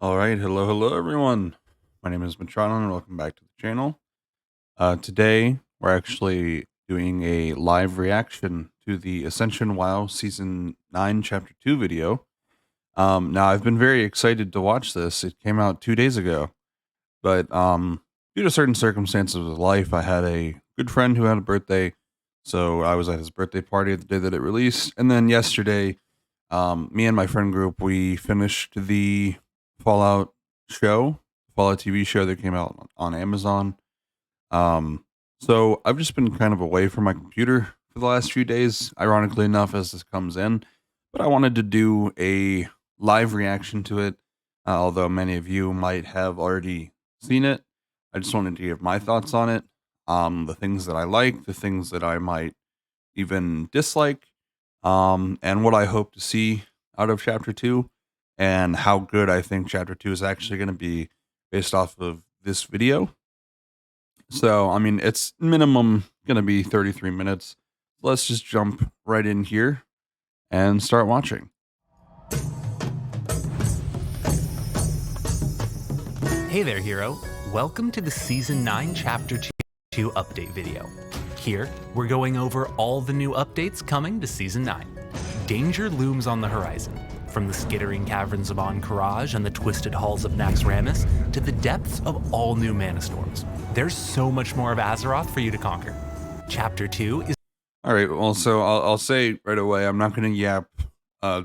All right, hello everyone. My name is Matron and welcome back to the channel. Today we're actually doing a live reaction to the Ascensionwow Season 9 Chapter 2 video. Now I've been very excited to watch this. It came out 2 days ago, but due to certain circumstances of life, I had a good friend who had a birthday, so I was at his birthday party the day that it released, and then yesterday, me and my friend group, we finished the Fallout show, Fallout TV show that came out on Amazon. So I've just been kind of away from my computer for the last few days, ironically enough, as this comes in. But I wanted to do a live reaction to it, although many of you might have already seen it. I just wanted to give my thoughts on it, the things that I like, the things that I might even dislike, and what I hope to see out of Chapter 2, and how good I think Chapter 2 is actually going to be based off of this video. So, I mean, it's minimum going to be 33 minutes. Let's just jump right in here and start watching. Hey there, hero. Welcome to the Season 9 Chapter 2 update video. Here, we're going over all the new updates coming to Season 9. Danger looms on the horizon, from the skittering caverns of Ahn'Qiraj and the twisted halls of Naxxramas to the depths of all new Manastorms. There's so much more of Azeroth for you to conquer. Chapter 2 is... All right, well, so I'll say right away, I'm not going to yap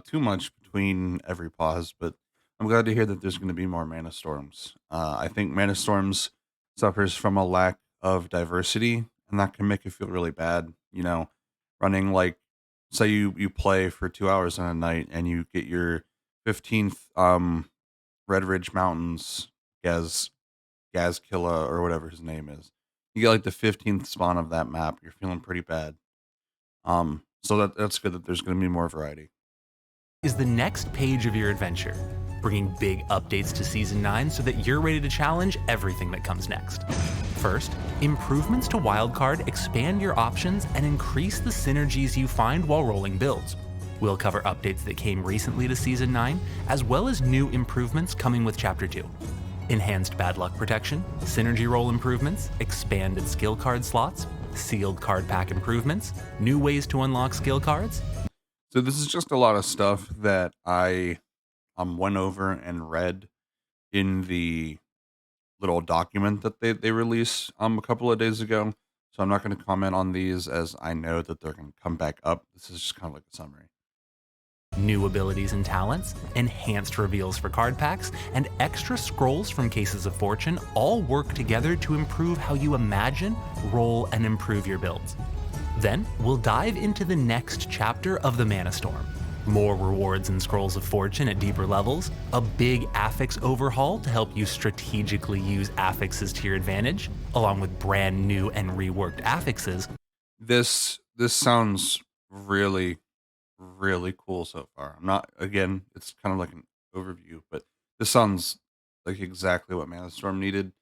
too much between every pause, but I'm glad to hear that there's going to be more Manastorms. I think Manastorms suffers from a lack of diversity, and that can make you feel really bad. You know, running like, say you play for 2 hours in a night and you get your 15th Red Ridge Mountains Gazkilla or whatever his name is. You get like the 15th spawn of that map. You're feeling pretty bad. So that's good that there's going to be more variety. Is the next page of your adventure, bringing big updates to Season 9 so that you're ready to challenge everything that comes next. First, improvements to Wildcard expand your options and increase the synergies you find while rolling builds. We'll cover updates that came recently to Season 9, as well as new improvements coming with Chapter 2. Enhanced bad luck protection, synergy roll improvements, expanded skill card slots, sealed card pack improvements, new ways to unlock skill cards. So this is just a lot of stuff that I went over and read in the little document that they released a couple of days ago. So I'm not going to comment on these, as I know that they're going to come back up. This is just kind of like a summary. New abilities and talents, enhanced reveals for card packs, and extra scrolls from Cases of Fortune all work together to improve how you imagine, roll, and improve your builds. Then, we'll dive into the next chapter of the Manastorm. More rewards and Scrolls of Fortune at deeper levels, a big affix overhaul to help you strategically use affixes to your advantage, along with brand new and reworked affixes. This sounds really cool so far. I'm not, again, it's kind of like an overview, but this sounds like exactly what Manastorm needed.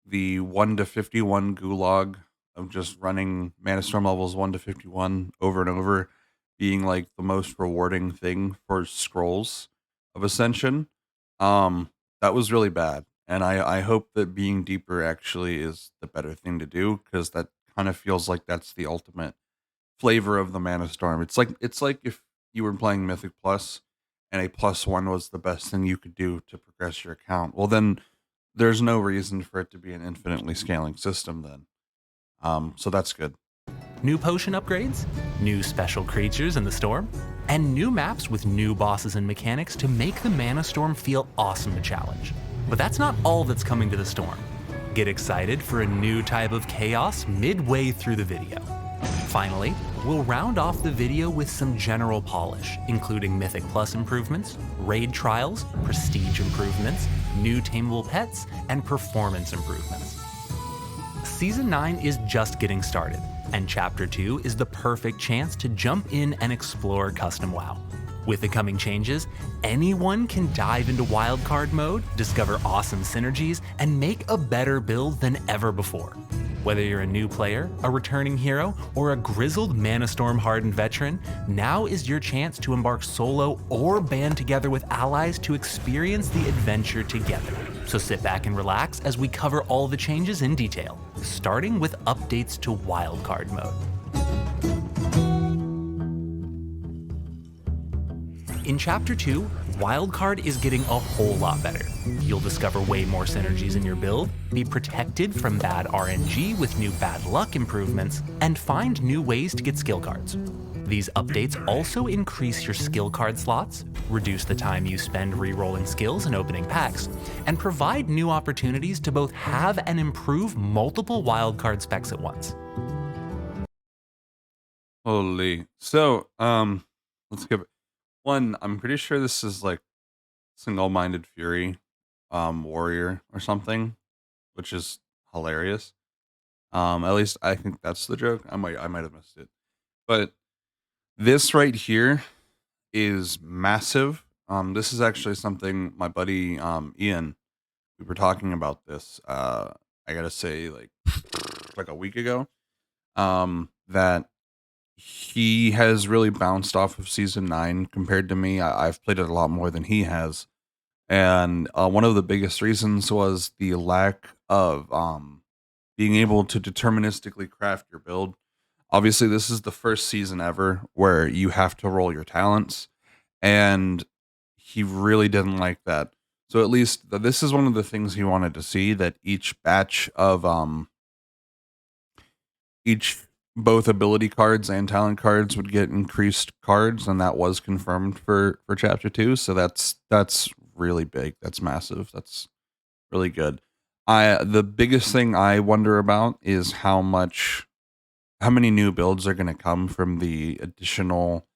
The 1 to 51 gulag of just running Manastorm levels 1 to 51 over and over being like the most rewarding thing for scrolls of Ascension. That was really bad. And I hope that being deeper actually is the better thing to do, because that kind of feels like that's the ultimate flavor of the Manastorm. It's like if you were playing Mythic Plus and a +1 was the best thing you could do to progress your account. Well, then there's no reason for it to be an infinitely scaling system then. So that's good. New potion upgrades, new special creatures in the storm, and new maps with new bosses and mechanics to make the Manastorm feel awesome to challenge. But that's not all that's coming to the storm. Get excited for a new type of chaos midway through the video. Finally, we'll round off the video with some general polish, including Mythic Plus improvements, raid trials, prestige improvements, new tameable pets, and performance improvements. Season 9 is just getting started, and Chapter 2 is the perfect chance to jump in and explore custom WoW. With the coming changes, anyone can dive into wildcard mode, discover awesome synergies, and make a better build than ever before. Whether you're a new player, a returning hero, or a grizzled Manastorm hardened veteran, now is your chance to embark solo or band together with allies to experience the adventure together. So sit back and relax as we cover all the changes in detail, starting with updates to wildcard mode. In Chapter 2, Wildcard is getting a whole lot better. You'll discover way more synergies in your build, be protected from bad RNG with new bad luck improvements, and find new ways to get skill cards. These updates also increase your skill card slots, reduce the time you spend re-rolling skills and opening packs, and provide new opportunities to both have and improve multiple wildcard specs at once. Holy. So, let's give it one. I'm pretty sure this is like single-minded fury, warrior or something, which is hilarious. At least I think that's the joke. I might have missed it, but this right here is massive. This is actually something my buddy Ian, we were talking about this. I gotta say, like a week ago. That he has really bounced off of season 9 compared to me. I've played it a lot more than he has, and one of the biggest reasons was the lack of being able to deterministically craft your build. Obviously, this is the first season ever where you have to roll your talents, and he really didn't like that. So at least this is one of the things he wanted to see, that each batch of each both ability cards and talent cards would get increased cards, and that was confirmed for chapter 2. So that's really big. That's massive. That's really good. The biggest thing I wonder about is how many new builds are going to come from the additional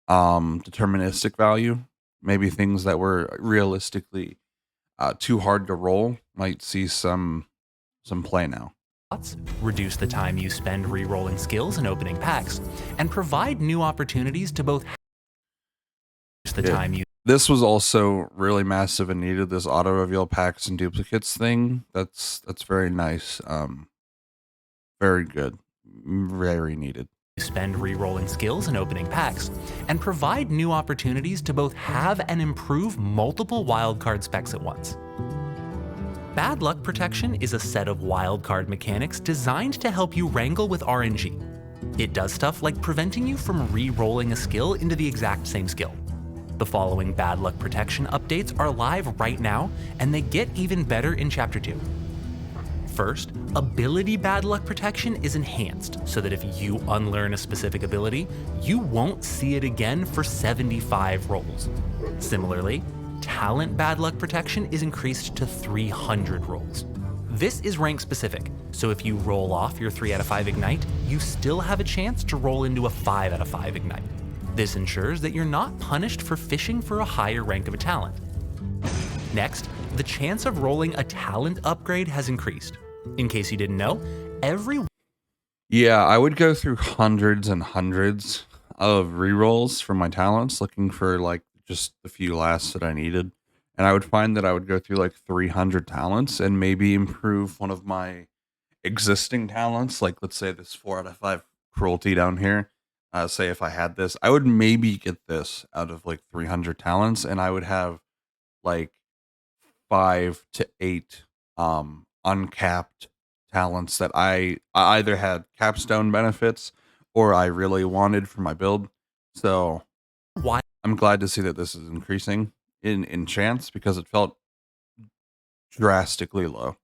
deterministic value. Maybe things that were realistically too hard to roll might see some play now. Reduce the time you spend re-rolling skills and opening packs, and provide new opportunities to both This was also really massive and needed, this auto reveal packs and duplicates thing. That's very nice. Very good. Very needed. Spend re-rolling skills and opening packs, and provide new opportunities to both have and improve multiple wildcard specs at once. Bad Luck Protection is a set of wildcard mechanics designed to help you wrangle with RNG. It does stuff like preventing you from re-rolling a skill into the exact same skill. The following Bad Luck Protection updates are live right now, and they get even better in Chapter 2. First, Ability Bad Luck Protection is enhanced so that if you unlearn a specific ability, you won't see it again for 75 rolls. Similarly, Talent Bad Luck Protection is increased to 300 rolls. This is rank specific, so if you roll off your 3 out of 5 Ignite, you still have a chance to roll into a 5 out of 5 Ignite. This ensures that you're not punished for fishing for a higher rank of a talent. Next, the chance of rolling a talent upgrade has increased. In case you didn't know, Yeah, I would go through hundreds and hundreds of rerolls for my talents, looking for like just the few lasts that I needed. And I would find that I would go through like 300 talents and maybe improve one of my existing talents. Like, let's say this 4 out of 5 cruelty down here. Say if I had this, I would maybe get this out of like 300 talents, and I would have like 5 to 8 uncapped talents that I either had capstone benefits or I really wanted for my build. So why I'm glad to see that this is increasing in chance, because it felt drastically low.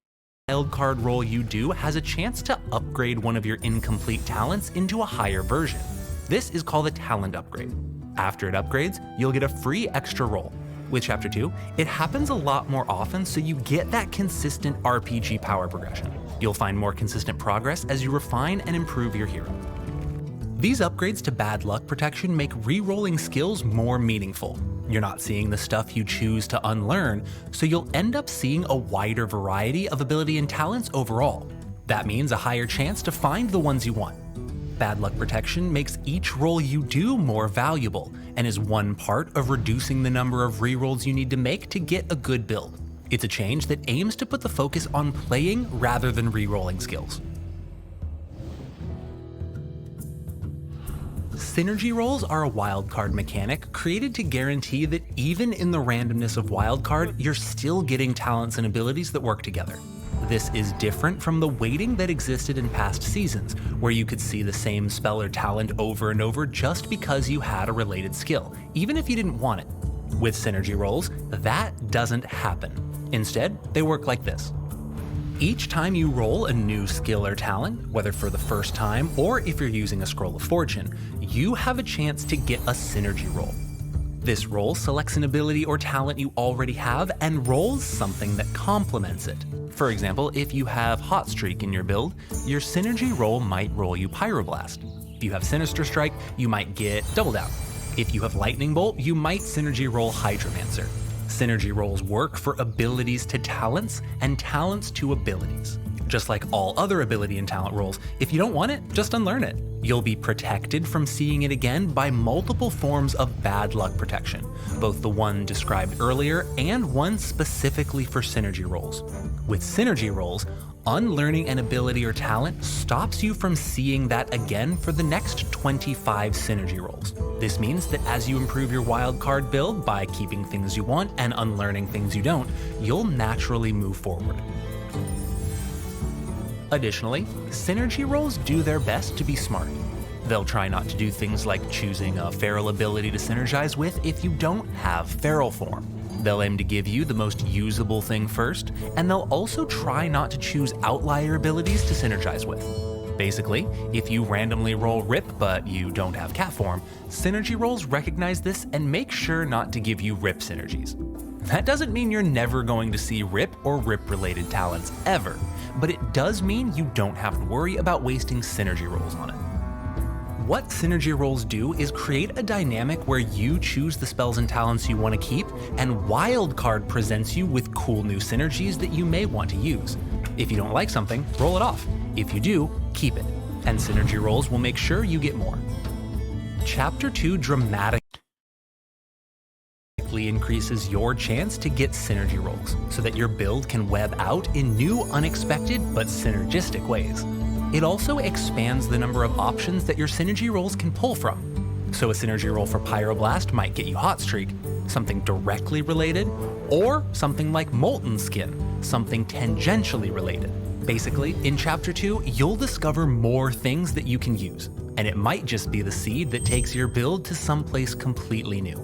wildcard roll you do has a chance to upgrade one of your incomplete talents into a higher version. This is called a talent upgrade. After it upgrades, you'll get a free extra roll. With Chapter 2, it happens a lot more often, so you get that consistent RPG power progression. You'll find more consistent progress as you refine and improve your hero. These upgrades to Bad Luck Protection make re-rolling skills more meaningful. You're not seeing the stuff you choose to unlearn, so you'll end up seeing a wider variety of ability and talents overall. That means a higher chance to find the ones you want. Bad Luck Protection makes each roll you do more valuable, and is one part of reducing the number of rerolls you need to make to get a good build. It's a change that aims to put the focus on playing rather than rerolling skills. Synergy rolls are a wildcard mechanic created to guarantee that even in the randomness of wildcard, you're still getting talents and abilities that work together. This is different from the weighting that existed in past seasons, where you could see the same spell or talent over and over just because you had a related skill, even if you didn't want it. With synergy rolls, that doesn't happen. Instead, they work like this. Each time you roll a new skill or talent, whether for the first time or if you're using a Scroll of Fortune, you have a chance to get a synergy roll. This roll selects an ability or talent you already have and rolls something that complements it. For example, if you have Hot Streak in your build, your synergy roll might roll you Pyroblast. If you have Sinister Strike, you might get Double Down. If you have Lightning Bolt, you might synergy roll Hydromancer. Synergy rolls work for abilities to talents and talents to abilities. Just like all other ability and talent rolls, if you don't want it, just unlearn it. You'll be protected from seeing it again by multiple forms of bad luck protection, both the one described earlier and one specifically for synergy rolls. With synergy rolls, unlearning an ability or talent stops you from seeing that again for the next 25 synergy rolls. This means that as you improve your wildcard build by keeping things you want and unlearning things you don't, you'll naturally move forward. Additionally, synergy rolls do their best to be smart. They'll try not to do things like choosing a feral ability to synergize with if you don't have feral form. They'll aim to give you the most usable thing first, and they'll also try not to choose outlier abilities to synergize with. Basically, if you randomly roll Rip but you don't have cat form, synergy rolls recognize this and make sure not to give you Rip synergies. That doesn't mean you're never going to see Rip or Rip-related talents ever, but it does mean you don't have to worry about wasting synergy rolls on it. What synergy rolls do is create a dynamic where you choose the spells and talents you want to keep, and Wildcard presents you with cool new synergies that you may want to use. If you don't like something, roll it off. If you do, keep it, and synergy rolls will make sure you get more. Chapter 2 dramatically increases your chance to get synergy rolls, so that your build can web out in new, unexpected, but synergistic ways. It also expands the number of options that your synergy rolls can pull from. So a synergy roll for Pyroblast might get you Hot Streak, something directly related, or something like Molten Skin, something tangentially related. Basically, in Chapter 2, you'll discover more things that you can use, and it might just be the seed that takes your build to someplace completely new.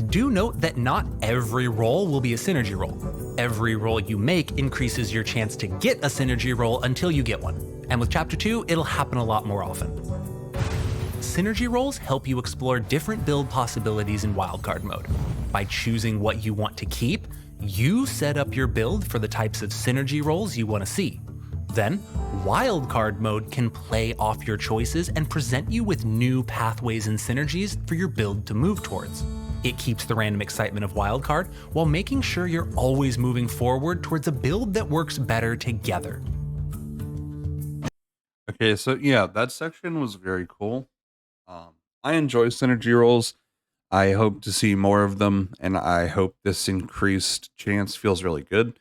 Do note that not every roll will be a synergy roll. Every roll you make increases your chance to get a synergy roll until you get one, and with Chapter 2, it'll happen a lot more often. Synergy rolls help you explore different build possibilities in wildcard mode. By choosing what you want to keep, you set up your build for the types of synergy rolls you want to see. Then, wildcard mode can play off your choices and present you with new pathways and synergies for your build to move towards. It keeps the random excitement of wildcard while making sure you're always moving forward towards a build that works better together. Okay, so yeah, that section was very cool. I enjoy synergy rolls. I hope to see more of them, and I hope this increased chance feels really good.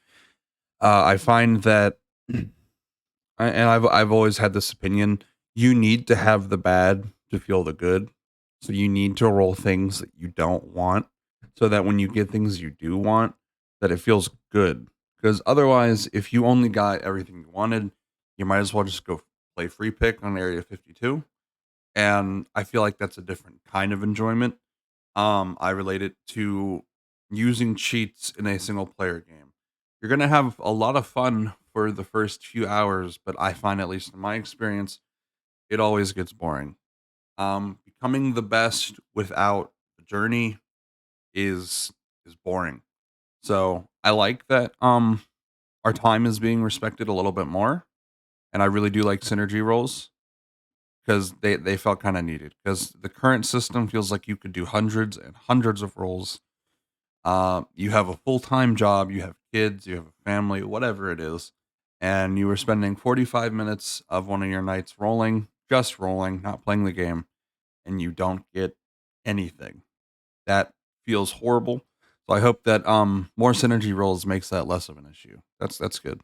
I find that, and I've always had this opinion: you need to have the bad to feel the good. So you need to roll things that you don't want, so that when you get things you do want, that it feels good. Because otherwise, if you only got everything you wanted, you might as well just go play free pick on Area 52. And I feel like that's a different kind of enjoyment. I relate it to using cheats in a single player game. You're gonna have a lot of fun for the first few hours, but I find, at least in my experience, it always gets boring. Becoming the best without the journey is boring. So I like that our time is being respected a little bit more, and I really do like synergy roles because they felt kind of needed. Because the current system feels like you could do hundreds and hundreds of roles. You have a full time job, you have kids, you have a family, whatever it is, and you were spending 45 minutes of one of your nights rolling, just rolling, not playing the game, and you don't get anything. That feels horrible. So I hope that more synergy roles makes that less of an issue. That's good.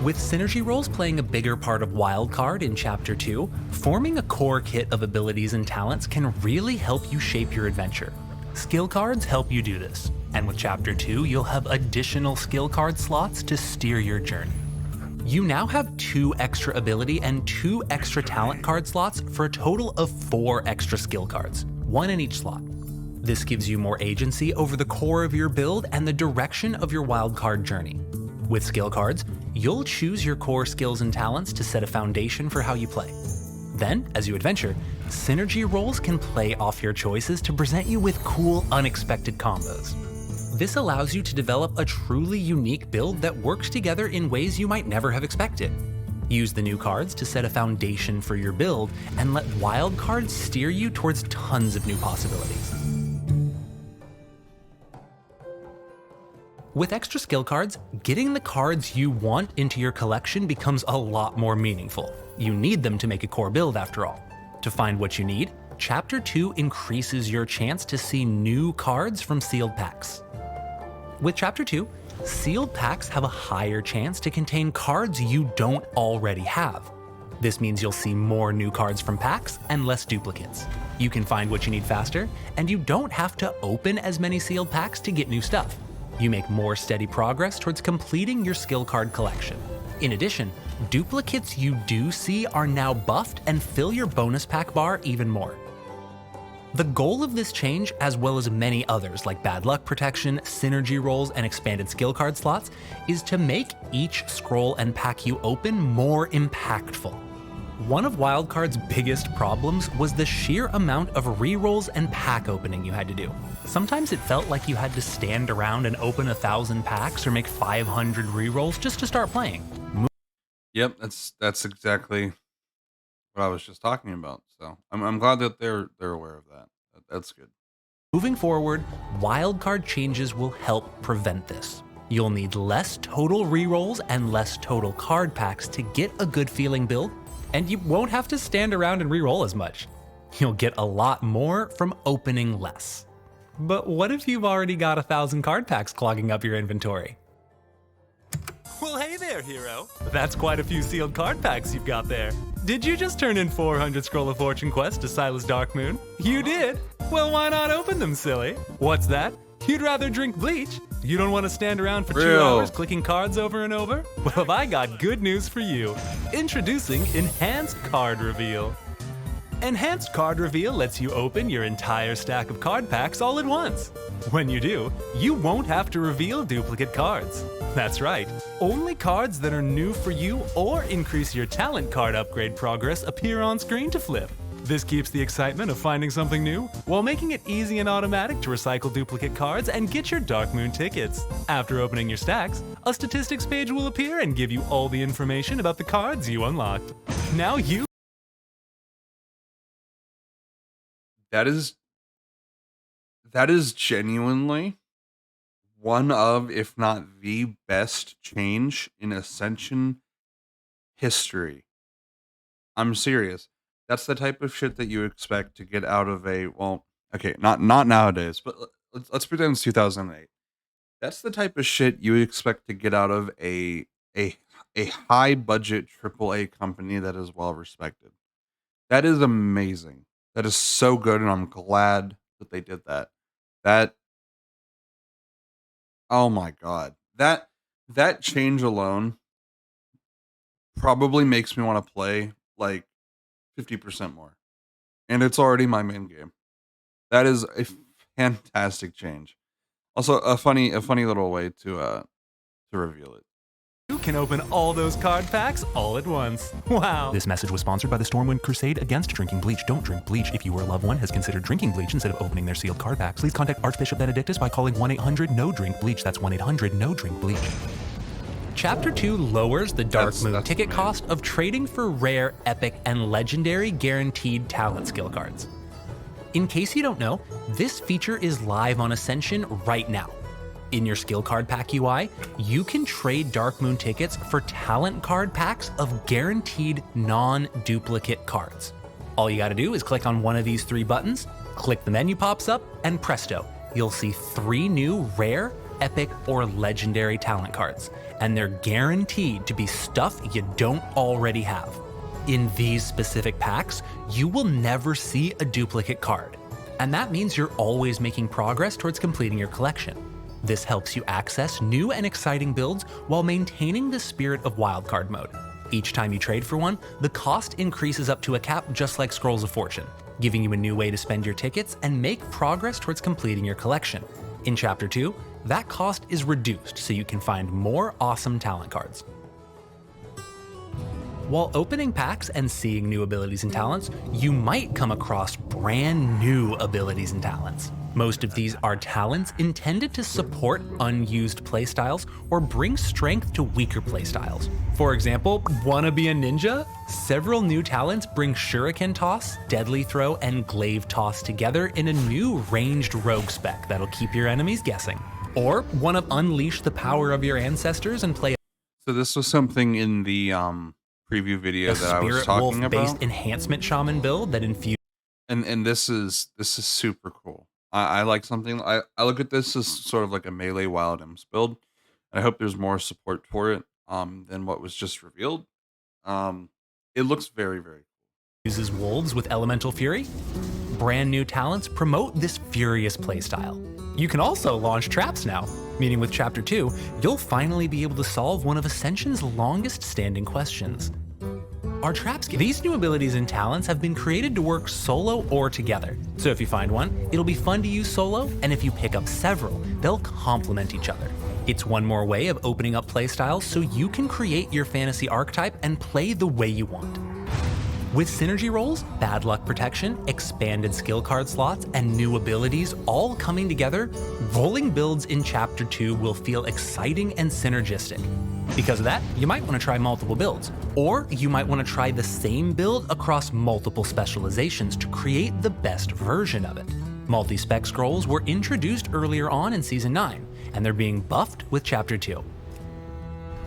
With synergy roles playing a bigger part of Wildcard in Chapter 2, forming a core kit of abilities and talents can really help you shape your adventure. Skill cards help you do this, and with Chapter 2, you'll have additional skill card slots to steer your journey. You now have 2 extra ability and 2 extra talent card slots for a total of 4 extra skill cards, 1 in each slot. This gives you more agency over the core of your build and the direction of your wildcard journey. With skill cards, you'll choose your core skills and talents to set a foundation for how you play. Then, as you adventure, synergy roles can play off your choices to present you with cool, unexpected combos. This allows you to develop a truly unique build that works together in ways you might never have expected. Use the new cards to set a foundation for your build and let wild cards steer you towards tons of new possibilities. With extra skill cards, getting the cards you want into your collection becomes a lot more meaningful. You need them to make a core build after all. To find what you need, Chapter 2 increases your chance to see new cards from sealed packs. With Chapter 2, sealed packs have a higher chance to contain cards you don't already have. This means you'll see more new cards from packs and less duplicates. You can find what you need faster, and you don't have to open as many sealed packs to get new stuff. You make more steady progress towards completing your skill card collection. In addition, duplicates you do see are now buffed and fill your bonus pack bar even more. The goal of this change, as well as many others like bad luck protection, synergy roles, and expanded skill card slots, is to make each scroll and pack you open more impactful. One of Wildcard's biggest problems was the sheer amount of rerolls and pack opening you had to do. Sometimes it felt like you had to stand around and open 1,000 packs or make 500 rerolls just to start playing. Yep, that's exactly what I was just talking about. So I'm glad that they're aware of that. That's good. Moving forward, Wildcard changes will help prevent this. You'll need less total rerolls and less total card packs to get a good feeling build, and you won't have to stand around and reroll as much. You'll get a lot more from opening less. But what if you've already got 1,000 card packs clogging up your inventory? Well, hey there, hero. That's quite a few sealed card packs you've got there. Did you just turn in 400 Scroll of Fortune quests to Silas Darkmoon? You did? Well, why not open them, silly? What's that? You'd rather drink bleach? You don't want to stand around for 2 hours clicking cards over and over? Well, have I got good news for you. Introducing Enhanced Card Reveal. Enhanced Card Reveal lets you open your entire stack of card packs all at once. When you do, you won't have to reveal duplicate cards. That's right, only cards that are new for you or increase your talent card upgrade progress appear on screen to flip. This keeps the excitement of finding something new, while making it easy and automatic to recycle duplicate cards and get your Darkmoon tickets. After opening your stacks, a statistics page will appear and give you all the information about the cards you unlocked. Now you... That is genuinely one of, if not the best change in Ascension history. I'm serious. That's the type of shit that you expect to get out of a, well, okay, not nowadays, but let's pretend it's 2008. That's the type of shit you expect to get out of a high budget AAA company that is well respected. That is amazing. That is so good, and I'm glad that they did that. Oh my god. That change alone probably makes me want to play like 50% more. And it's already my main game. That is a fantastic change. Also a funny little way to reveal it. You can open all those card packs all at once. Wow. This message was sponsored by the Stormwind Crusade against drinking bleach. Don't drink bleach. If you or a loved one has considered drinking bleach instead of opening their sealed card packs, please contact Archbishop Benedictus by calling 1-800-NO-DRINK-BLEACH. That's 1-800-NO-DRINK-BLEACH. Chapter 2 lowers the Darkmoon ticket cost of trading for rare, epic, and legendary guaranteed talent skill cards. In case you don't know, this feature is live on Ascension right now. In your skill card pack UI, you can trade Darkmoon tickets for talent card packs of guaranteed non-duplicate cards. All you gotta do is click on one of these 3 buttons, click the menu pops up, and presto, you'll see 3 new rare, epic or legendary talent cards, and they're guaranteed to be stuff you don't already have. In these specific packs, you will never see a duplicate card, and that means you're always making progress towards completing your collection. This helps you access new and exciting builds while maintaining the spirit of wildcard mode. Each time you trade for one, the cost increases up to a cap just like Scrolls of Fortune, giving you a new way to spend your tickets and make progress towards completing your collection. In Chapter 2, that cost is reduced so you can find more awesome talent cards. While opening packs and seeing new abilities and talents, you might come across brand new abilities and talents. Most of these are talents intended to support unused playstyles or bring strength to weaker playstyles. For example, wanna be a ninja? Several new talents bring Shuriken Toss, Deadly Throw, and Glaive Toss together in a new ranged rogue spec that'll keep your enemies guessing. Or wanna unleash the power of your ancestors and play So this was something in the preview video a that I was Spirit talking Wolf-based about. enhancement shaman build that infuse And this is super cool. I like something. I look at this as sort of like a melee wild imps build. I hope there's more support for it than what was just revealed. It looks very very uses wolves with elemental fury. Brand new talents promote this furious playstyle. You can also launch traps now, meaning with Chapter 2, you'll finally be able to solve one of Ascension's longest standing questions. Are traps These new abilities and talents have been created to work solo or together. So if you find one, it'll be fun to use solo, and if you pick up several, they'll complement each other. It's one more way of opening up playstyles so you can create your fantasy archetype and play the way you want. With synergy rolls, bad luck protection, expanded skill card slots, and new abilities all coming together, rolling builds in Chapter 2 will feel exciting and synergistic. Because of that, you might want to try multiple builds, or you might want to try the same build across multiple specializations to create the best version of it. Multi-spec scrolls were introduced earlier on in Season 9, and they're being buffed with Chapter 2.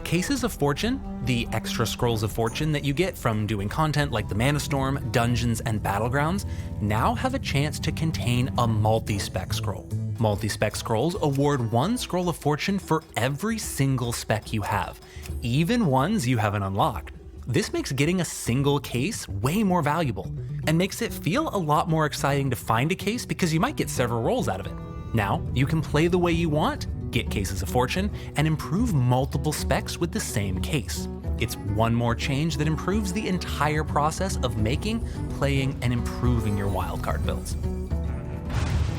Cases of Fortune, the extra scrolls of fortune that you get from doing content like the Manastorm, Dungeons, and Battlegrounds, now have a chance to contain a multi-spec scroll. Multi-spec scrolls award one scroll of fortune for every single spec you have, even ones you haven't unlocked. This makes getting a single case way more valuable, and makes it feel a lot more exciting to find a case because you might get several rolls out of it. Now, you can play the way you want, get cases of fortune, and improve multiple specs with the same case. It's one more change that improves the entire process of making, playing, and improving your wildcard builds.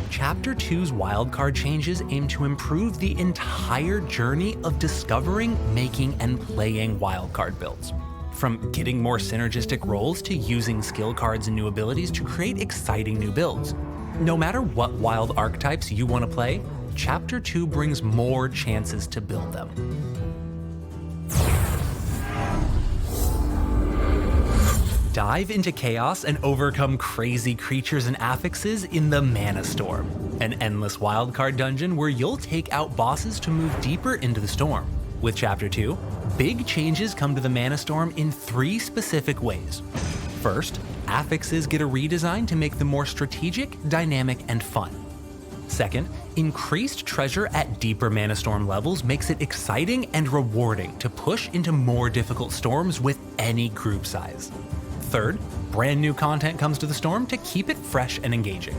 Chapter 2's wildcard changes aim to improve the entire journey of discovering, making, and playing wildcard builds. From getting more synergistic rolls to using skill cards and new abilities to create exciting new builds. No matter what wild archetypes you want to play, Chapter 2 brings more chances to build them. Dive into chaos and overcome crazy creatures and affixes in the Manastorm, an endless wildcard dungeon where you'll take out bosses to move deeper into the storm. With Chapter 2, big changes come to the Manastorm in 3 specific ways. First, affixes get a redesign to make them more strategic, dynamic, and fun. Second, increased treasure at deeper Manastorm levels makes it exciting and rewarding to push into more difficult storms with any group size. Third, brand new content comes to the storm to keep it fresh and engaging.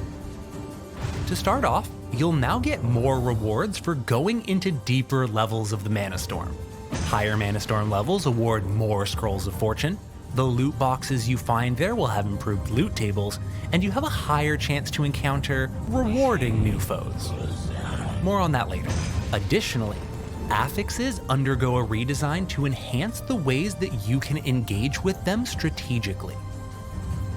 To start off, you'll now get more rewards for going into deeper levels of the Manastorm. Higher Manastorm levels award more scrolls of fortune, the loot boxes you find there will have improved loot tables, and you have a higher chance to encounter rewarding new foes. More on that later. Additionally, affixes undergo a redesign to enhance the ways that you can engage with them strategically.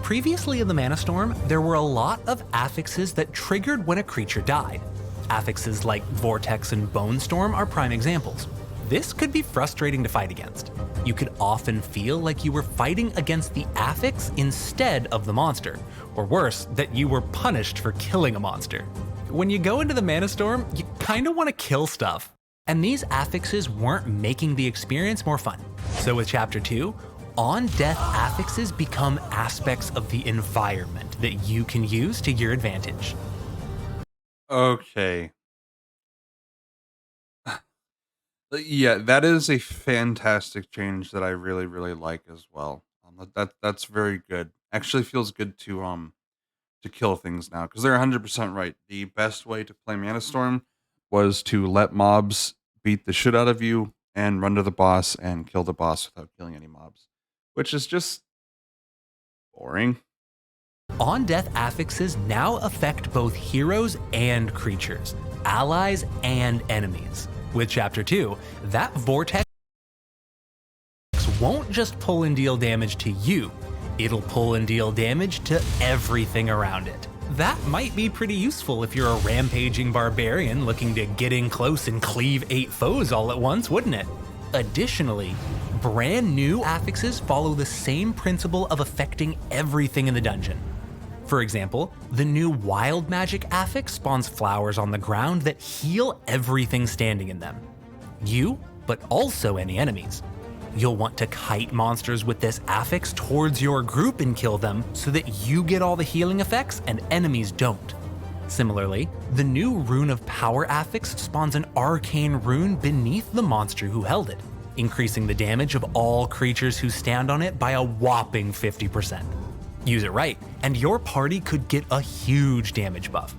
Previously in the Manastorm, there were a lot of affixes that triggered when a creature died. Affixes like Vortex and Bone Storm are prime examples. This could be frustrating to fight against. You could often feel like you were fighting against the affix instead of the monster, or worse, that you were punished for killing a monster. When you go into the Manastorm, you kinda wanna kill stuff. And these affixes weren't making the experience more fun. So with Chapter 2, on-death affixes become aspects of the environment that you can use to your advantage. Okay. Yeah, that is a fantastic change that I really, really like as well. That's very good. Actually feels good to kill things now because they're 100% right. The best way to play Manastorm was to let mobs beat the shit out of you and run to the boss and kill the boss without killing any mobs, which is just boring. On-death affixes now affect both heroes and creatures, allies and enemies. With Chapter 2, that vortex won't just pull and deal damage to you, it'll pull and deal damage to everything around it. That might be pretty useful if you're a rampaging barbarian looking to get in close and cleave 8 foes all at once, wouldn't it? Additionally, brand new affixes follow the same principle of affecting everything in the dungeon. For example, the new Wild Magic affix spawns flowers on the ground that heal everything standing in them. You, but also any enemies. You'll want to kite monsters with this affix towards your group and kill them so that you get all the healing effects and enemies don't. Similarly, the new Rune of Power affix spawns an arcane rune beneath the monster who held it, increasing the damage of all creatures who stand on it by a whopping 50%. Use it right, and your party could get a huge damage buff.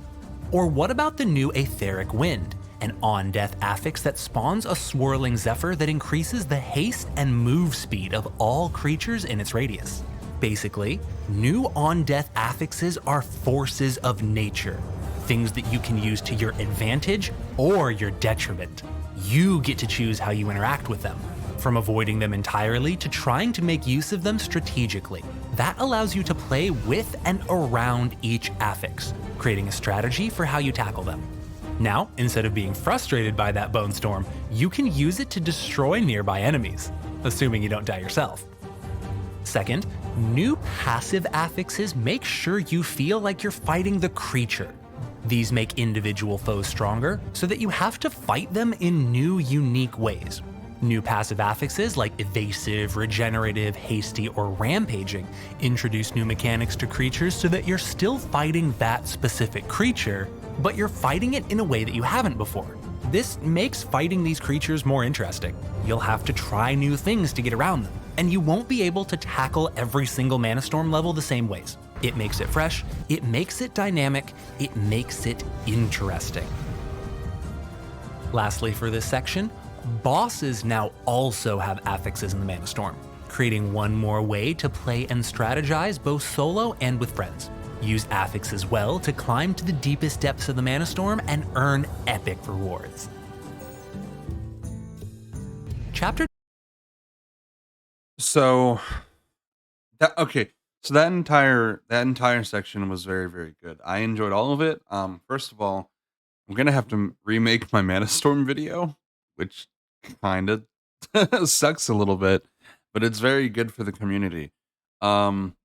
Or what about the new Aetheric Wind, an on-death affix that spawns a swirling zephyr that increases the haste and move speed of all creatures in its radius? Basically, new on-death affixes are forces of nature, things that you can use to your advantage or your detriment. You get to choose how you interact with them, from avoiding them entirely to trying to make use of them strategically. That allows you to play with and around each affix, creating a strategy for how you tackle them. Now, instead of being frustrated by that bone storm, you can use it to destroy nearby enemies, assuming you don't die yourself. Second, new passive affixes make sure you feel like you're fighting the creature. These make individual foes stronger, so that you have to fight them in new, unique ways. New passive affixes like evasive, regenerative, hasty, or rampaging introduce new mechanics to creatures so that you're still fighting that specific creature, but you're fighting it in a way that you haven't before. This makes fighting these creatures more interesting. You'll have to try new things to get around them, and you won't be able to tackle every single Manastorm level the same ways. It makes it fresh, it makes it dynamic, it makes it interesting. Lastly for this section, bosses now also have affixes in the Manastorm, creating one more way to play and strategize both solo and with friends. Use affixes well to climb to the deepest depths of the Manastorm and earn epic rewards. Chapter So so that entire section was very, very good. I enjoyed all of it. First of all, I'm gonna have to remake my Manastorm video, which kind of sucks a little bit, but it's very good for the community. Um,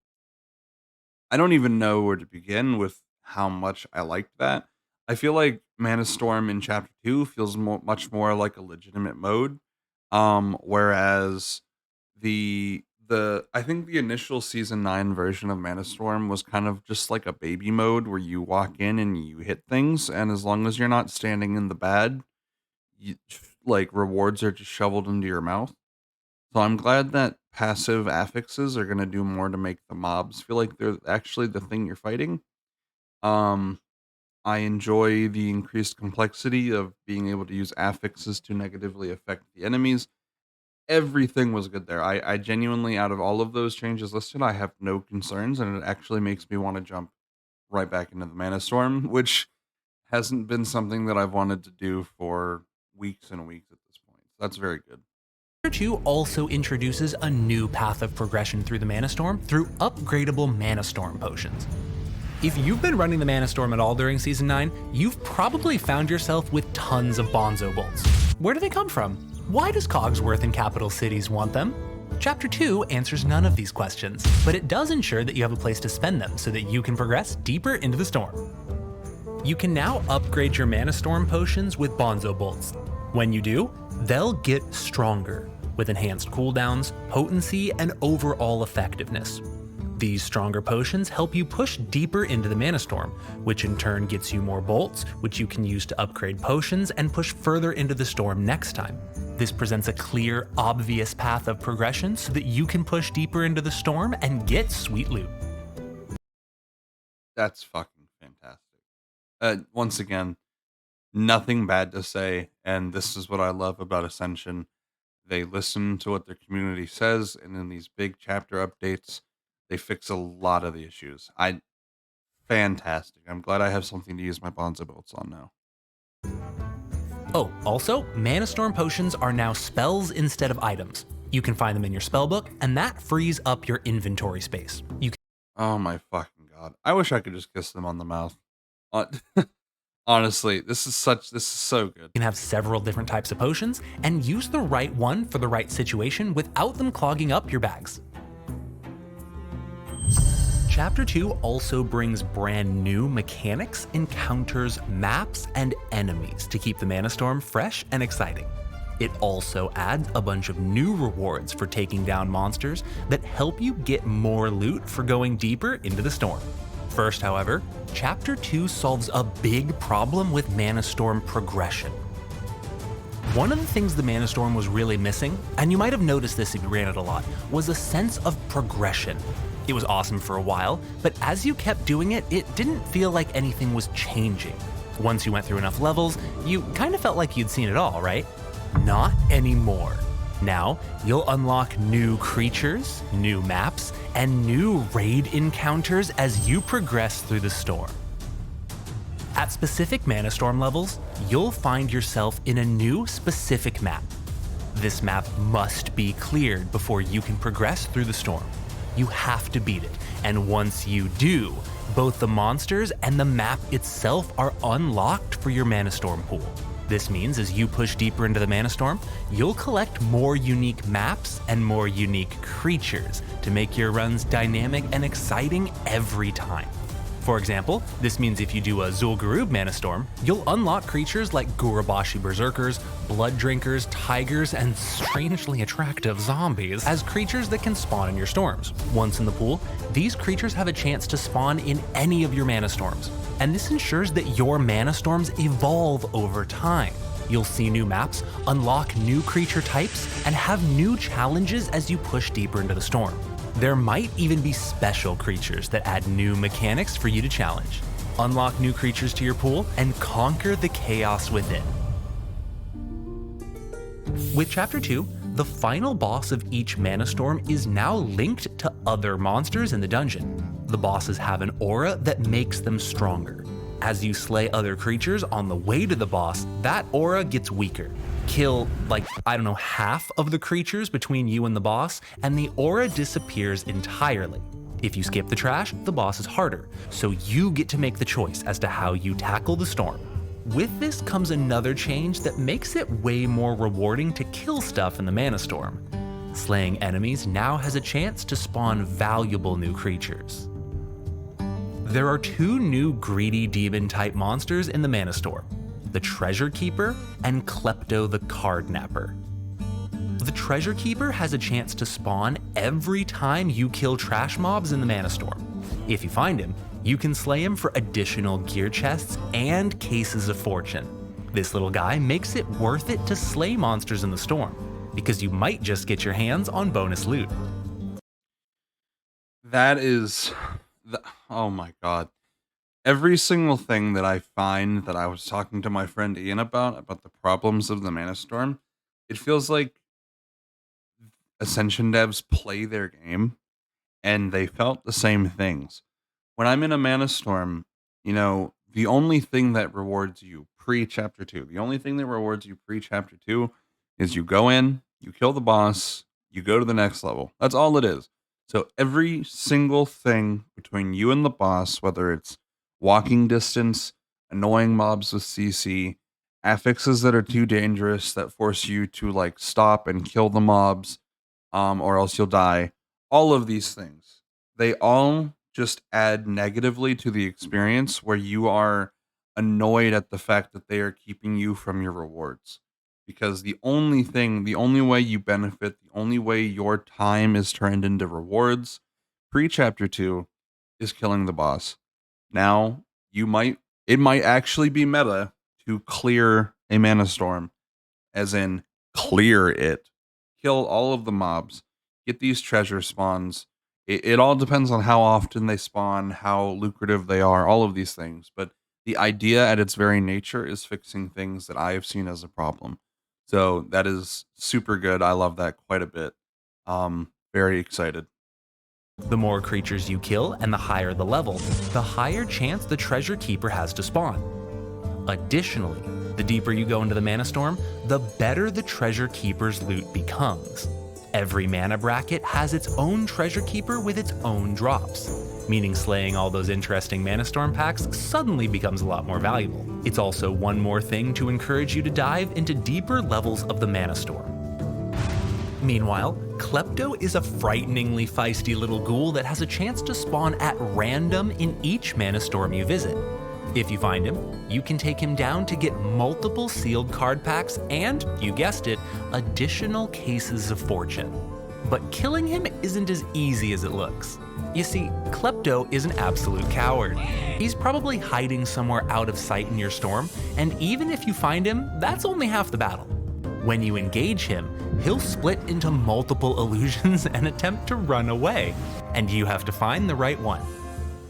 I don't even know where to begin with how much I liked that. I feel like Manastorm in Chapter 2 feels much more like a legitimate mode, whereas the I think the initial season 9 version of Manastorm was kind of just like a baby mode where you walk in and you hit things, and as long as you're not standing in the bad, you, like rewards are just shoveled into your mouth. So I'm glad that passive affixes are gonna do more to make the mobs feel like they're actually the thing you're fighting. Um, I enjoy the increased complexity of being able to use affixes to negatively affect the enemies. Everything was good there. I genuinely, out of all of those changes listed, I have no concerns, and it actually makes me want to jump right back into the Manastorm, which hasn't been something that I've wanted to do for weeks and weeks at this point. That's very good. Chapter 2 also introduces a new path of progression through the Manastorm through upgradable Manastorm potions. If you've been running the Manastorm at all during Season 9, you've probably found yourself with tons of Bonzo bolts. Where do they come from? Why does Cogsworth and capital cities want them? Chapter 2 answers none of these questions, but it does ensure that you have a place to spend them so that you can progress deeper into the storm. You can now upgrade your Manastorm potions with Bonzo bolts. When you do, they'll get stronger, with enhanced cooldowns, potency, and overall effectiveness. These stronger potions help you push deeper into the Manastorm, which in turn gets you more bolts, which you can use to upgrade potions and push further into the storm next time. This presents a clear, obvious path of progression so that you can push deeper into the storm and get sweet loot. That's fucking fantastic. Once again, nothing bad to say, and this is what I love about Ascension. They listen to what their community says, and in these big chapter updates, they fix a lot of the issues. Fantastic. I'm glad I have something to use my Bonzo builds on now. Oh, also, Manastorm potions are now spells instead of items. You can find them in your spellbook, and that frees up your inventory space. You Oh my fucking god. I wish I could just kiss them on the mouth. Uh, Honestly, this is so good. can have several different types of potions, and use the right one for the right situation without them clogging up your bags. Chapter 2 also brings brand new mechanics, encounters, maps, and enemies to keep the Manastorm fresh and exciting. It also adds a bunch of new rewards for taking down monsters that help you get more loot for going deeper into the storm. First, however, Chapter 2 solves a big problem with Manastorm progression. One of the things the Manastorm was really missing, and you might have noticed this if you ran it a lot, was a sense of progression. It was awesome for a while, but as you kept doing it, it didn't feel like anything was changing. Once you went through enough levels, you kind of felt like you'd seen it all, right? Not anymore. Now, you'll unlock new creatures, new maps, and new raid encounters as you progress through the storm. At specific Manastorm levels, you'll find yourself in a new specific map. This map must be cleared before you can progress through the storm. You have to beat it, and once you do, both the monsters and the map itself are unlocked for your Manastorm pool. This means as you push deeper into the Manastorm, you'll collect more unique maps and more unique creatures to make your runs dynamic and exciting every time. For example, this means if you do a Zul'Gurub Manastorm, you'll unlock creatures like Gurubashi Berserkers, Blood Drinkers, Tigers, and strangely attractive zombies as creatures that can spawn in your storms. Once in the pool, these creatures have a chance to spawn in any of your Manastorms, and this ensures that your Manastorms evolve over time. You'll see new maps, unlock new creature types, and have new challenges as you push deeper into the storm. There might even be special creatures that add new mechanics for you to challenge. Unlock new creatures to your pool and conquer the chaos within. With Chapter 2, the final boss of each Manastorm is now linked to other monsters in the dungeon. The bosses have an aura that makes them stronger. As you slay other creatures on the way to the boss, that aura gets weaker. Kill, half of the creatures between you and the boss, and the aura disappears entirely. If you skip the trash, the boss is harder, so you get to make the choice as to how you tackle the storm. With this comes another change that makes it way more rewarding to kill stuff in the Manastorm. Slaying enemies now has a chance to spawn valuable new creatures. There are two new greedy demon-type monsters in the Manastorm: the Treasure Keeper and Klepto the Card Napper. The Treasure Keeper has a chance to spawn every time you kill trash mobs in the Manastorm. If you find him, you can slay him for additional gear chests and cases of fortune. This little guy makes it worth it to slay monsters in the storm, because you might just get your hands on bonus loot. Oh my god. Every single thing that I find that I was talking to my friend Ian about the problems of the Manastorm, it feels like Ascension devs play their game and they felt the same things. When I'm in a Manastorm, the only thing that rewards you pre-chapter 2, is you go in, you kill the boss, you go to the next level. That's all it is. So every single thing between you and the boss, whether it's walking distance, annoying mobs with CC, affixes that are too dangerous that force you to stop and kill the mobs, or else you'll die. All of these things, they all just add negatively to the experience where you are annoyed at the fact that they are keeping you from your rewards. Because the only way you benefit, the only way your time is turned into rewards pre-chapter 2 is killing the boss. Now, it might actually be meta to clear a Manastorm, as in clear it, kill all of the mobs, get these treasure spawns. It all depends on how often they spawn, how lucrative they are, all of these things. But the idea at its very nature is fixing things that I have seen as a problem. So that is super good. I love that quite a bit. Very excited. The more creatures you kill and the higher the level, the higher chance the treasure keeper has to spawn. Additionally, the deeper you go into the Manastorm, the better the treasure keeper's loot becomes. Every mana bracket has its own treasure keeper with its own drops, meaning slaying all those interesting Manastorm packs suddenly becomes a lot more valuable. It's also one more thing to encourage you to dive into deeper levels of the Manastorm. Meanwhile, Klepto is a frighteningly feisty little ghoul that has a chance to spawn at random in each Manastorm you visit. If you find him, you can take him down to get multiple sealed card packs and, you guessed it, additional cases of fortune. But killing him isn't as easy as it looks. You see, Klepto is an absolute coward. He's probably hiding somewhere out of sight in your storm, and even if you find him, that's only half the battle. When you engage him, he'll split into multiple illusions and attempt to run away, and you have to find the right one.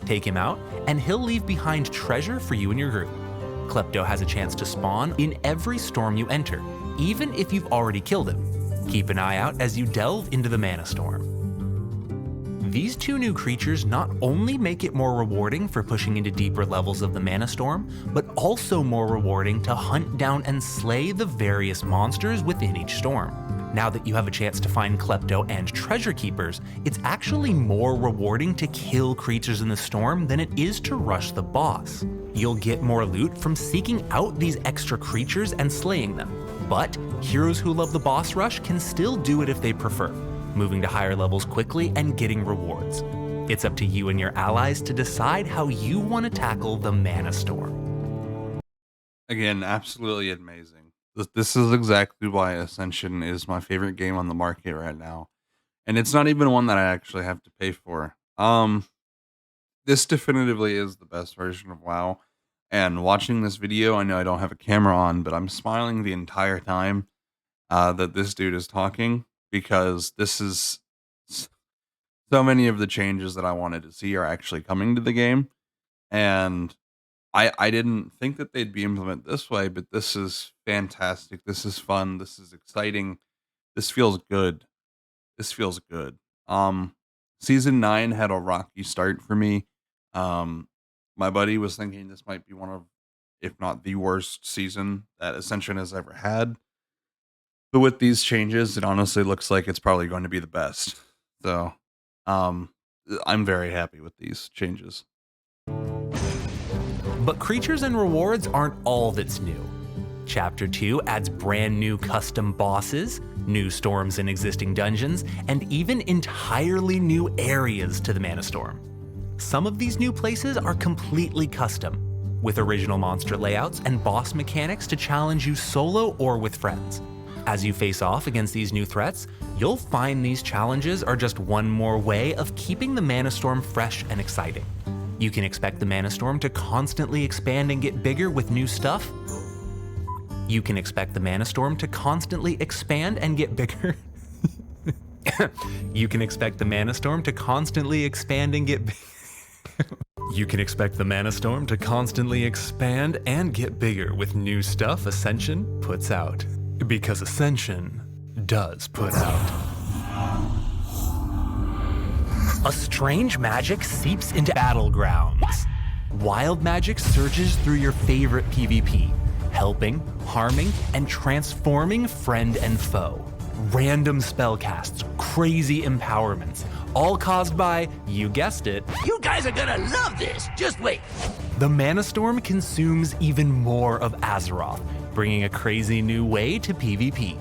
Take him out, and he'll leave behind treasure for you and your group. Klepto has a chance to spawn in every storm you enter, even if you've already killed him. Keep an eye out as you delve into the Manastorm. These two new creatures not only make it more rewarding for pushing into deeper levels of the Manastorm, but also more rewarding to hunt down and slay the various monsters within each storm. Now that you have a chance to find Klepto and treasure keepers, it's actually more rewarding to kill creatures in the storm than it is to rush the boss. You'll get more loot from seeking out these extra creatures and slaying them, but heroes who love the boss rush can still do it if they prefer, moving to higher levels quickly and getting rewards. It's up to you and your allies to decide how you want to tackle the Manastorm. Again, absolutely amazing. This is exactly why Ascension is my favorite game on the market right now. And it's not even one that I actually have to pay for. This definitively is the best version of WoW. And watching this video, I know I don't have a camera on, but I'm smiling the entire time that this dude is talking, because this is so many of the changes that I wanted to see are actually coming to the game. And I didn't think that they'd be implemented this way, but this is fantastic. This is fun. This is exciting. This feels good. This feels good. Season 9 had a rocky start for me. My buddy was thinking this might be one of, if not the worst season that Ascension has ever had. But with these changes, it honestly looks like it's probably going to be the best. So, I'm very happy with these changes. But creatures and rewards aren't all that's new. Chapter 2 adds brand new custom bosses, new storms in existing dungeons, and even entirely new areas to the Manastorm. Some of these new places are completely custom, with original monster layouts and boss mechanics to challenge you solo or with friends. As you face off against these new threats, you'll find these challenges are just one more way of keeping the Manastorm fresh and exciting. You can expect the Manastorm to constantly expand and get bigger with new stuff. You can expect the Manastorm to constantly expand and get bigger. You can expect the Manastorm to constantly expand and get bigger. You can expect the Manastorm to constantly expand and get bigger with new stuff Ascension puts out. Because Ascension does put out. A strange magic seeps into battlegrounds. Wild magic surges through your favorite PvP, helping, harming, and transforming friend and foe. Random spellcasts, crazy empowerments, all caused by, you guessed it, You guys are gonna love this! Just wait! the Manastorm consumes even more of Azeroth, bringing a crazy new way to PvP.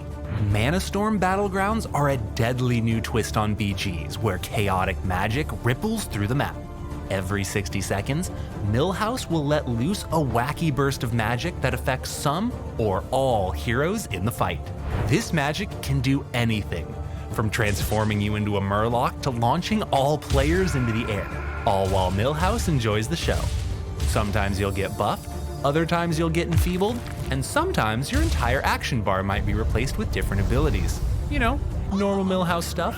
Manastorm Battlegrounds are a deadly new twist on BGs, where chaotic magic ripples through the map. Every 60 seconds, Millhouse will let loose a wacky burst of magic that affects some or all heroes in the fight. This magic can do anything, from transforming you into a Murloc to launching all players into the air, all while Millhouse enjoys the show. Sometimes you'll get buffed, other times you'll get enfeebled, And sometimes your entire action bar might be replaced with different abilities. You know, normal Millhouse stuff.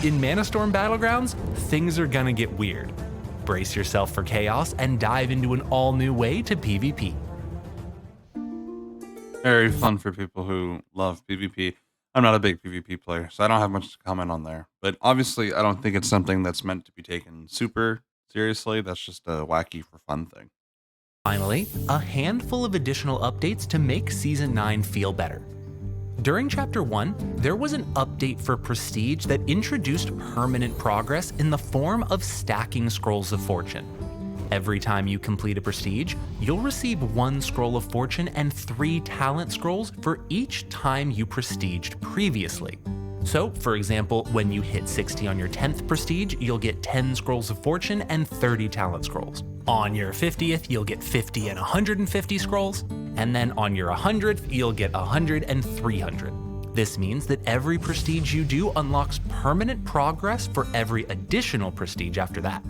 In Manastorm Battlegrounds, things are gonna get weird. Brace yourself for chaos and dive into an all-new way to PvP. Very fun for people who love PvP. I'm not a big PvP player, so I don't have much to comment on there. But obviously, I don't think it's something that's meant to be taken super seriously. That's just a wacky for fun thing. Finally, a handful of additional updates to make Season 9 feel better. During Chapter 1, there was an update for Prestige that introduced permanent progress in the form of stacking Scrolls of Fortune. Every time you complete a Prestige, you'll receive 1 Scroll of Fortune and 3 Talent Scrolls for each time you Prestiged previously. So, for example, when you hit 60 on your 10th Prestige, you'll get 10 Scrolls of Fortune and 30 Talent Scrolls. On your 50th, you'll get 50 and 150 Scrolls, and then on your 100th, you'll get 100 and 300. This means that every Prestige you do unlocks permanent progress for every additional Prestige after that.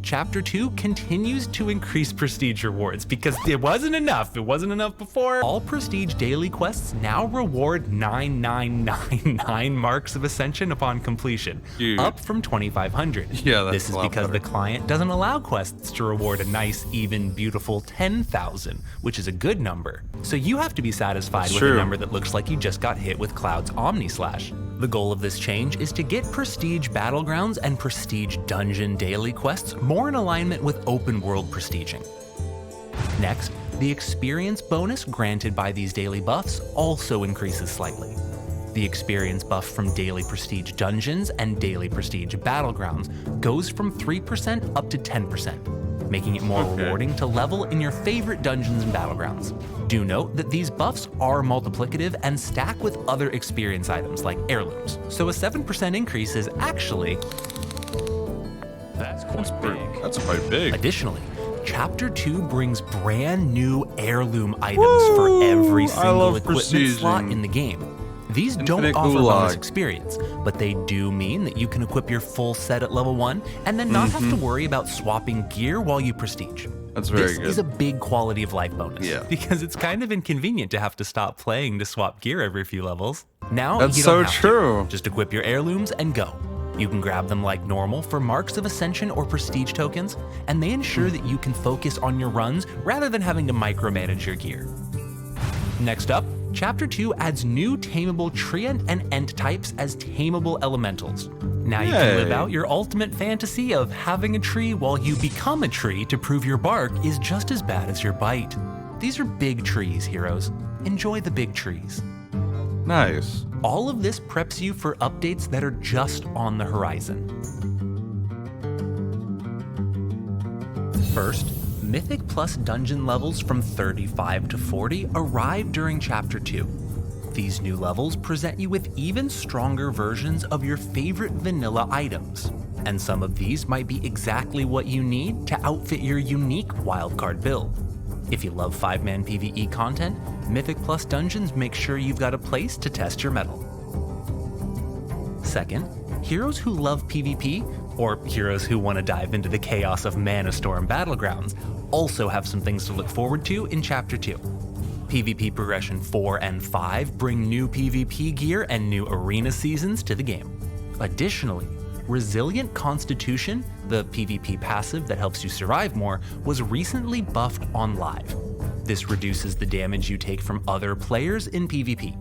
Chapter 2 continues to increase Prestige rewards because it wasn't enough. It wasn't enough before. All Prestige daily quests now reward 9999 marks of Ascension upon completion, Dude. up from 2500. Yeah, that's This is a lot because better. the client doesn't allow quests to reward a nice, even, beautiful 10,000, which is a good number. So you have to be satisfied with a true. number that looks like you just got hit with Cloud's Omni Slash. The goal of this change is to get Prestige Battlegrounds and Prestige Dungeon daily quests more in alignment with open world prestiging. Next, the experience bonus granted by these daily buffs also increases slightly. The experience buff from daily Prestige Dungeons and daily Prestige Battlegrounds goes from 3% up to 10%, making it more rewarding to level in your favorite dungeons and battlegrounds. Do note that these buffs are multiplicative and stack with other experience items like heirlooms, so a 7% increase is actually That's quite big. Additionally, Chapter 2 brings brand new heirloom items for every I single love equipment slot prestiging. in the game. These don't Infinite offer gulag. bonus experience, but they do mean that you can equip your full set at level 1 and then not have to worry about swapping gear while you prestige. That's very This good. is a big quality of life bonus, Yeah. because it's kind of inconvenient to have to stop playing to swap gear every few levels. Now That's you so don't have to. true. Just equip your heirlooms and go. You can grab them like normal for marks of Ascension or Prestige tokens, and they ensure that you can focus on your runs rather than having to micromanage your gear. Next up, Chapter 2 adds new tameable treant and ent types as tameable elementals. Now you can live Yay. out your ultimate fantasy of having a tree while you become a tree to prove your bark is just as bad as your bite. These are big trees, heroes. Enjoy the big trees. Nice. All of this preps you for updates that are just on the horizon. First, Mythic Plus dungeon levels from 35 to 40 arrive during Chapter 2. These new levels present you with even stronger versions of your favorite vanilla items, and some of these might be exactly what you need to outfit your unique wildcard build. If you love 5-man PvE content, Mythic Plus dungeons make sure you've got a place to test your mettle. Second, heroes who love PvP, or heroes who want to dive into the chaos of Manastorm Battlegrounds, also have some things to look forward to in Chapter 2. PvP Progression 4 and 5 bring new PvP gear and new arena seasons to the game. Additionally, Resilient Constitution, the PvP passive that helps you survive more, was recently buffed on live. This reduces the damage you take from other players in PvP.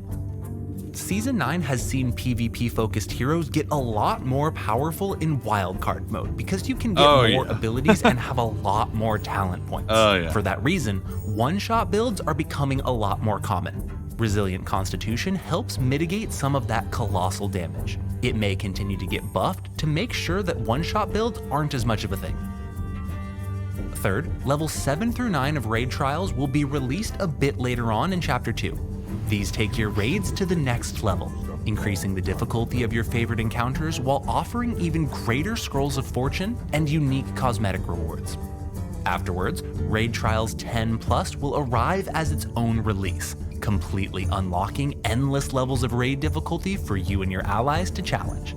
Season 9 has seen PvP-focused heroes get a lot more powerful in wildcard mode because you can get more abilities and have a lot more talent points. For that reason, one-shot builds are becoming a lot more common. Resilient Constitution helps mitigate some of that colossal damage. It may continue to get buffed to make sure that one-shot builds aren't as much of a thing. Third, levels 7 through 9 of raid trials will be released a bit later on in Chapter 2. These take your raids to the next level, increasing the difficulty of your favorite encounters while offering even greater scrolls of fortune and unique cosmetic rewards. Afterwards, Raid Trials 10 Plus will arrive as its own release, completely unlocking endless levels of raid difficulty for you and your allies to challenge.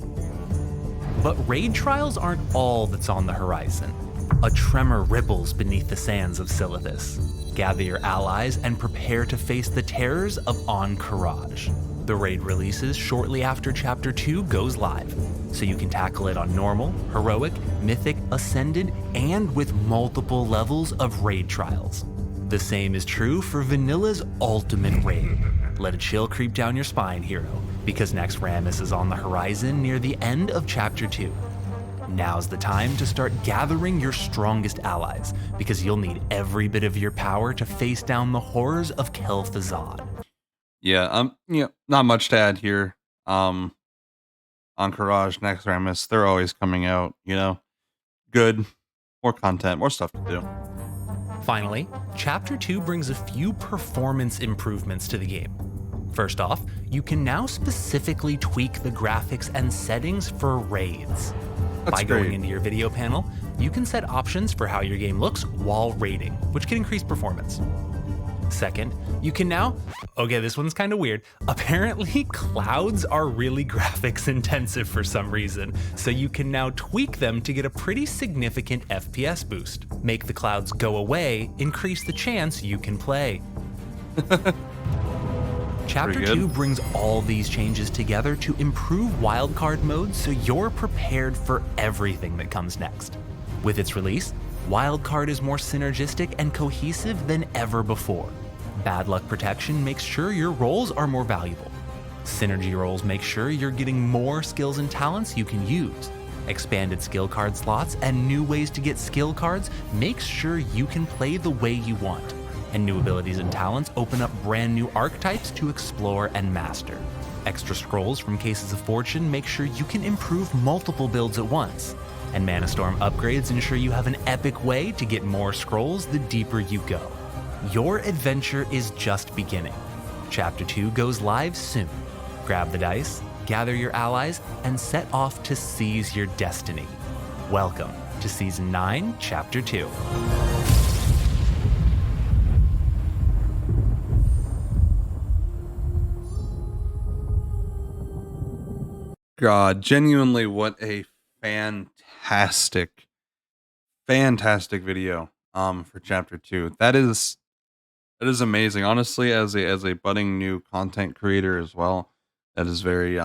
But Raid Trials aren't all that's on the horizon. A tremor ripples beneath the sands of Silithus. Gather your allies and prepare prepare to face the terrors of Encourage. The raid releases shortly after Chapter 2 goes live, so you can tackle it on normal, heroic, mythic, ascended, and with multiple levels of raid trials. The same is true for Vanilla's ultimate raid. Let a chill creep down your spine, hero, because next Rammus is on the horizon near the end of Chapter 2. Now's the time to start gathering your strongest allies, because you'll need every bit of your power to face down the horrors of Kel'Thuzad. Yeah, not much to add here. Encourage, next Rammus, they're always coming out, good, more content, more stuff to do. Finally, Chapter 2 brings a few performance improvements to the game. First off, you can now specifically tweak the graphics and settings for raids. That's By great. going into your video panel, you can set options for how your game looks while raiding, which can increase performance. Second, you can now, okay, this one's kind of weird. Apparently, clouds are really graphics intensive for some reason, so you can now tweak them to get a pretty significant FPS boost. Make the clouds go away, increase the chance you can play. Chapter 2 brings all these changes together to improve wildcard mode so you're prepared for everything that comes next. With its release, wildcard is more synergistic and cohesive than ever before. Bad luck protection makes sure your rolls are more valuable. Synergy rolls make sure you're getting more skills and talents you can use. Expanded skill card slots and new ways to get skill cards makes sure you can play the way you want. And new abilities and talents open up brand new archetypes to explore and master. Extra scrolls from Cases of Fortune make sure you can improve multiple builds at once. And Manastorm upgrades ensure you have an epic way to get more scrolls the deeper you go. Your adventure is just beginning. Chapter 2 goes live soon. Grab the dice, gather your allies, and set off to seize your destiny. Welcome to Season 9, Chapter 2. God, genuinely, what a fantastic video for Chapter 2. That is amazing. Honestly, as a budding new content creator as well, that is very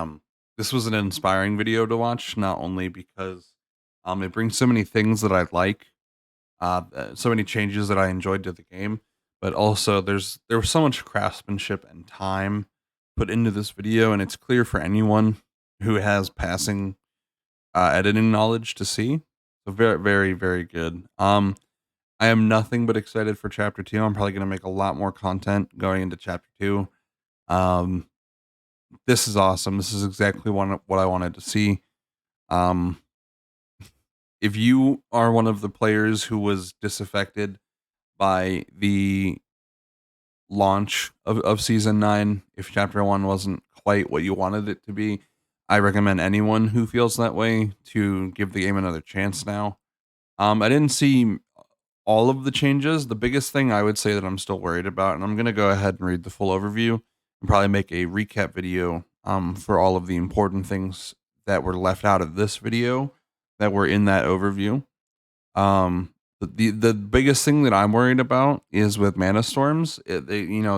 this was an inspiring video to watch, not only because it brings so many things that I like, so many changes that I enjoyed to the game, but also there was so much craftsmanship and time put into this video, and it's clear for anyone who has passing editing knowledge to see. So very, very, very good. I am nothing but excited for Chapter 2. I'm probably going to make a lot more content going into Chapter 2. This is awesome. This is exactly what I wanted to see. If you are one of the players who was disaffected by the launch of Season 9, if Chapter 1 wasn't quite what you wanted it to be, I recommend anyone who feels that way to give the game another chance now. I didn't see all of the changes. The biggest thing I would say that I'm still worried about, and I'm going to go ahead and read the full overview and probably make a recap video for all of the important things that were left out of this video that were in that overview. The biggest thing that I'm worried about is with Manastorms.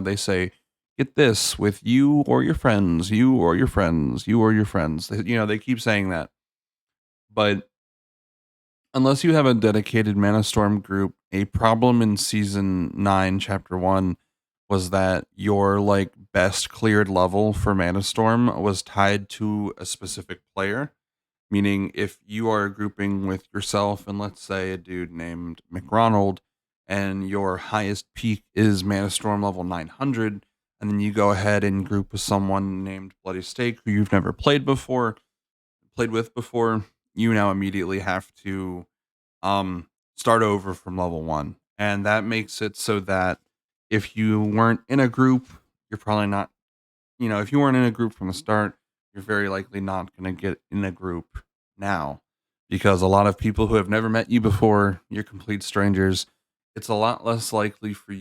They say, get this with you or your friends, you or your friends, you or your friends. They keep saying that. But unless you have a dedicated Manastorm group, a problem in Season 9, Chapter 1 was that your best cleared level for Manastorm was tied to a specific player. Meaning if you are grouping with yourself and let's say a dude named McRonald and your highest peak is Manastorm level 900, and then you go ahead and group with someone named Bloody Steak who you've never played with before, you now immediately have to start over from level 1. And that makes it so that if you weren't in a group, you're probably not, if you weren't in a group from the start, you're very likely not going to get in a group now, because a lot of people who have never met you before, you're complete strangers. It's a lot less likely for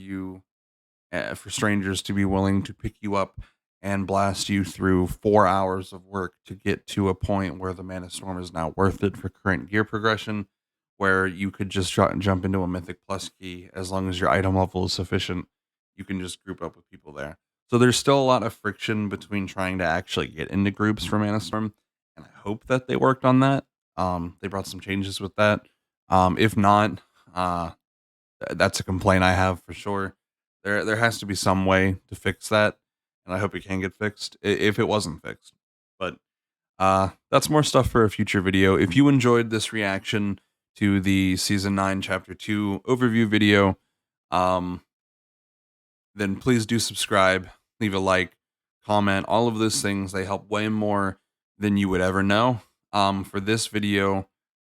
strangers to be willing to pick you up and blast you through 4 hours of work to get to a point where the Manastorm is now worth it for current gear progression, where you could just jump into a Mythic Plus key as long as your item level is sufficient. you can just group up with people there. So there's still a lot of friction between trying to actually get into groups for Manastorm, and I hope that they worked on that. They brought some changes with that. If not, that's a complaint I have for sure. There has to be some way to fix that, and I hope it can get fixed if it wasn't fixed. But that's more stuff for a future video. If you enjoyed this reaction to the season 9 chapter 2 overview video, um, then please do subscribe, leave a like, comment, all of those things. They help way more than you would ever know. For this video,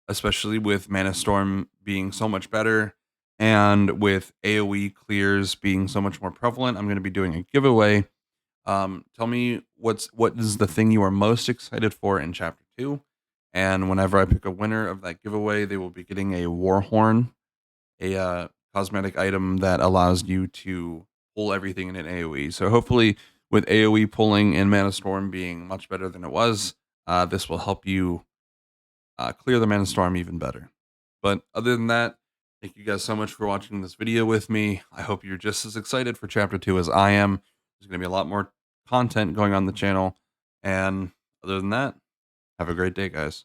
especially with Manastorm being so much better and with AoE clears being so much more prevalent, I'm going to be doing a giveaway. Tell me what is the thing you are most excited for in chapter 2, and whenever I pick a winner of that giveaway, they will be getting a war horn, a cosmetic item that allows you to pull everything in an AoE. So hopefully, with AoE pulling in Manastorm being much better than it was, this will help you clear the Manastorm even better. But other than that, thank you guys so much for watching this video with me. I hope you're just as excited for chapter 2 as I am. There's going to be a lot more content going on the channel. And other than that, have a great day, guys.